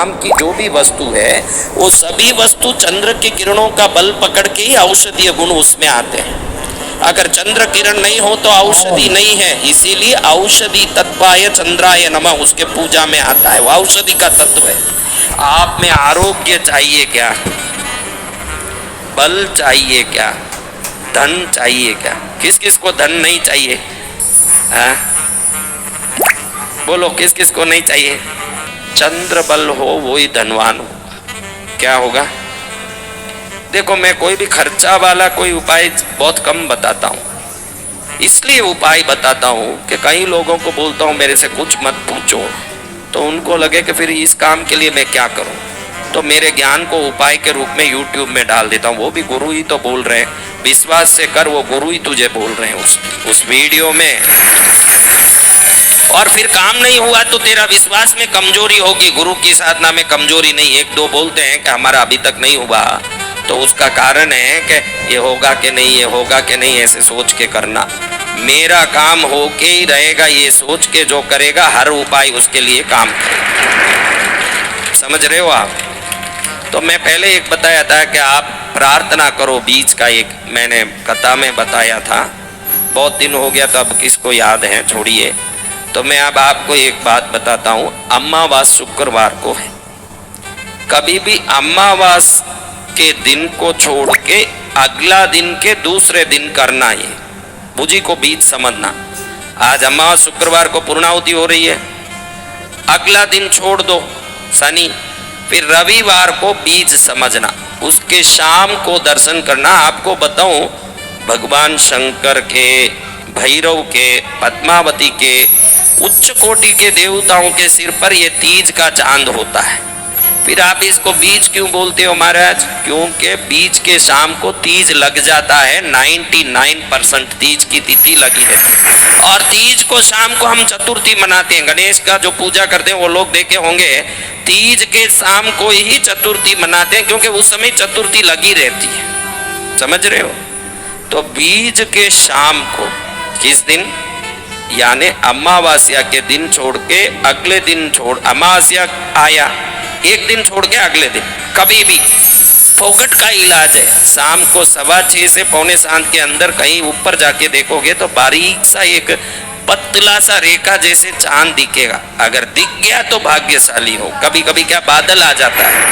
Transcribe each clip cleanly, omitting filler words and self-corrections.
काम की जो भी वस्तु है वो सभी वस्तु चंद्र की किरणों का बल पकड़ के ही औषधीय गुण उसमें आते हैं। अगर चंद्र किरण नहीं हो तो औषधि नहीं है, इसीलिए औषधि तत्वाय चंद्राय नमः उसके पूजा में आता है, वो औषधि का तत्व है। आप में आरोग्य चाहिए क्या, बल चाहिए क्या, धन चाहिए क्या? किस किस को धन नहीं चाहिए? हाँ बोलो, किस किस को नहीं चाहिए? चंद्र बल हो वो ही धनवान होगा। क्या होगा? देखो, मैं कोई भी खर्चा वाला कोई उपाय बहुत कम बताता हूँ, इसलिए उपाय बताता हूँ कि कई लोगों को बोलता हूँ मेरे से कुछ मत पूछो, तो उनको लगे कि फिर इस काम के लिए मैं क्या करूँ, तो मेरे ज्ञान को उपाय के रूप में YouTube में डाल देता हूँ। वो भी गुरु ही तो बोल रहे हैं, विश्वास से कर, वो गुरु ही तुझे बोल रहे हैं उस वीडियो में। और फिर काम नहीं हुआ तो तेरा विश्वास में कमजोरी होगी, गुरु की साधना में कमजोरी नहीं। एक दो बोलते हैं कि हमारा अभी तक नहीं हुआ, तो उसका कारण है कि ये होगा कि नहीं, ये होगा कि नहीं, ऐसे सोच के करना। मेरा काम होके ही रहेगा, ये सोच के जो करेगा हर उपाय उसके लिए काम करेगा। समझ रहे हो आप? तो मैं पहले एक बताया था कि आप प्रार्थना करो, बीज का एक मैंने कथा में बताया था, बहुत दिन हो गया तो अब किसको याद है, छोड़िए। तो मैं अब आपको एक बात बताता हूँ, अमावास शुक्रवार को है। कभी भी अमावास के दिन को छोड़ के अगला दिन के दूसरे दिन करना, ये बुझी को बीज समझना। आज अमावास शुक्रवार को पूर्णाहुति हो रही है, अगला दिन छोड़ दो शनि, फिर रविवार को बीज समझना, उसके शाम को दर्शन करना। आपको बताऊं, भगवान शंकर के, भैरव के, पद्मावती के, उच्च कोटि के देवताओं के सिर पर यह तीज का चांद होता है। फिर आप इसको बीज क्यों बोलते हो महाराज? क्योंकि बीज के शाम को तीज लग जाता है, 99% तीज की तिथि लगी है। और तीज को शाम को हम चतुर्थी मनाते हैं, गणेश का जो पूजा करते हैं वो लोग देखे होंगे, तीज के शाम को ही चतुर्थी मनाते हैं, क्योंकि उस समय चतुर्थी लगी रहती है। समझ रहे हो? तो बीज के शाम को किस दिन, यानी अमावस्या के दिन छोड़ के अगले दिन छोड़, अमावस्या आया एक दिन छोड़ के अगले दिन, कभी भी फोगट का इलाज है। शाम को 6:15 से 6:45 के अंदर कहीं ऊपर जाके देखोगे तो बारीक सा एक पतला सा रेखा जैसे चांद दिखेगा। अगर दिख गया तो भाग्यशाली हो। कभी कभी क्या बादल आ जाता है,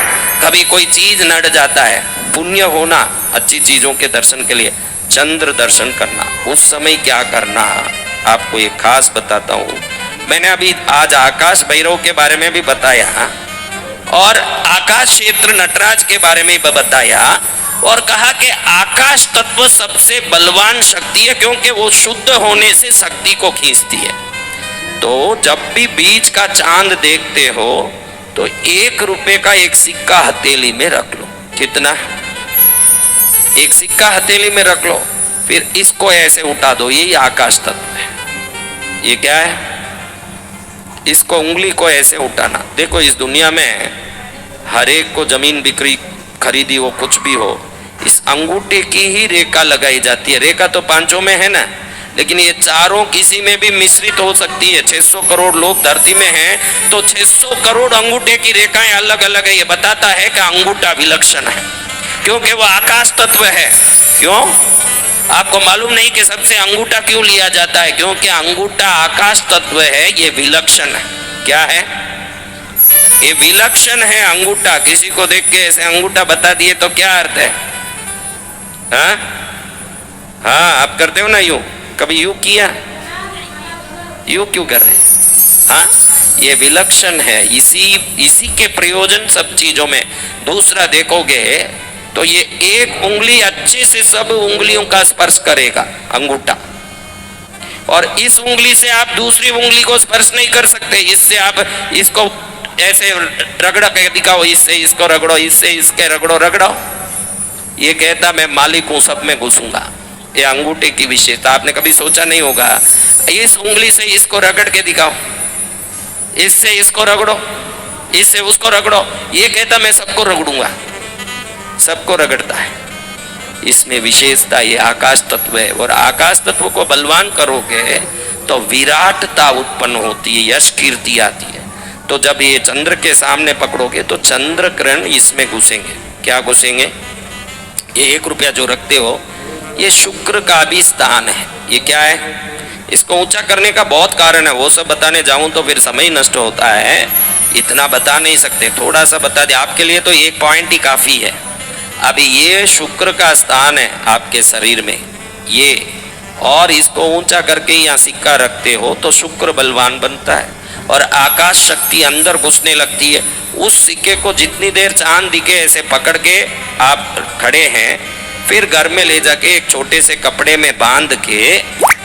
कभी कोई चीज नड़ जाता है, पुण्य होना अच्छी चीजों के दर्शन के लिए चंद्र दर्शन करना। उस समय क्या करना आपको एक खास बताता हूँ। मैंने अभी आज आकाश भैरव के बारे में भी बताया और आकाश क्षेत्र नटराज के बारे में भी बताया, और कहा कि आकाश तत्व सबसे बलवान शक्ति है, क्योंकि वो शुद्ध होने से शक्ति को खींचती है। तो जब भी बीच का चांद देखते हो तो 1 रुपए का एक सिक्का हथेली में रख लो। कितना? एक सिक्का हथेली में रख लो, फिर इसको ऐसे उठा दो, यही आकाश तत्व है। ये क्या है? इसको उंगली को ऐसे उठाना। देखो, इस दुनिया में हर एक को जमीन बिक्री खरीदी हो, कुछ भी हो, इस अंगूठे की ही रेखा लगाई जाती है। रेखा तो 5 में है ना, लेकिन ये चारों किसी में भी मिश्रित हो सकती है। 600 करोड़ लोग धरती में हैं, तो 600 करोड़ अंगूठे की रेखाएं अलग अलग है। ये बताता है कि अंगूठा विलक्षण है, क्योंकि वो आकाश तत्व है। क्यों? आपको मालूम नहीं कि सबसे अंगूठा क्यों लिया जाता है? क्योंकि अंगूठा आकाश तत्व है, ये विलक्षण है। क्या है? ये विलक्षण है अंगूठा। किसी को देख के ऐसे अंगूठा बता दिए तो क्या अर्थ है? हाँ हाँ, आप करते हो ना यूं, कभी यूं किया? यूं क्यों कर रहे हैं? हाँ, ये विलक्षण है, इसी के प्रयोजन सब चीजों में। दूसरा देखोगे तो ये एक उंगली अच्छे से सब उंगलियों का स्पर्श करेगा, अंगूठा, और इस उंगली से आप दूसरी उंगली को स्पर्श नहीं कर सकते। इससे आप इसको ऐसे रगड़ के दिखाओ, इससे इसको रगड़ो, इससे इसके रगड़ो रगड़ो। ये कहता मैं मालिक हूं, सब में घुसूंगा। ये अंगूठे की विशेषता। आपने कभी सोचा नहीं होगा, इस उंगली से इसको रगड़ के दिखाओ, इससे इसको रगड़ो, इससे उसको रगड़ो। ये कहता मैं सबको रगड़ूंगा, सबको रगड़ता है। इसमें विशेषता ये आकाश तत्व है। और आकाश तत्व को बलवान करोगे तो विराटता उत्पन्न होती है, यश कीर्ति आती है। तो जब ये चंद्र के सामने पकड़ोगे तो चंद्र किरण इसमें घुसेंगे। क्या घुसेंगे? ये 1 रुपया जो रखते हो, ये शुक्र का भी स्थान है। ये क्या है? इसको ऊंचा करने का बहुत कारण है, वो सब बताने जाऊं तो फिर समय नष्ट होता है, इतना बता नहीं सकते, थोड़ा सा बता दे आपके लिए तो एक पॉइंट ही काफी है। अभी ये शुक्र का स्थान है आपके शरीर में ये, और इसको ऊंचा करके यहाँ सिक्का रखते हो तो शुक्र बलवान बनता है और आकाश शक्ति अंदर घुसने लगती है। उस सिक्के को जितनी देर चांद दिखे ऐसे पकड़ के आप खड़े हैं, फिर घर में ले जाके एक छोटे से कपड़े में बांध के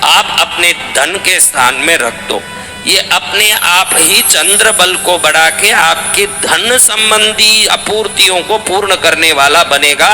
आप अपने धन के स्थान में रख दो। ये अपने आप ही चंद्र बल को बढ़ा के आपके धन संबंधी आपूर्तियों को पूर्ण करने वाला बनेगा।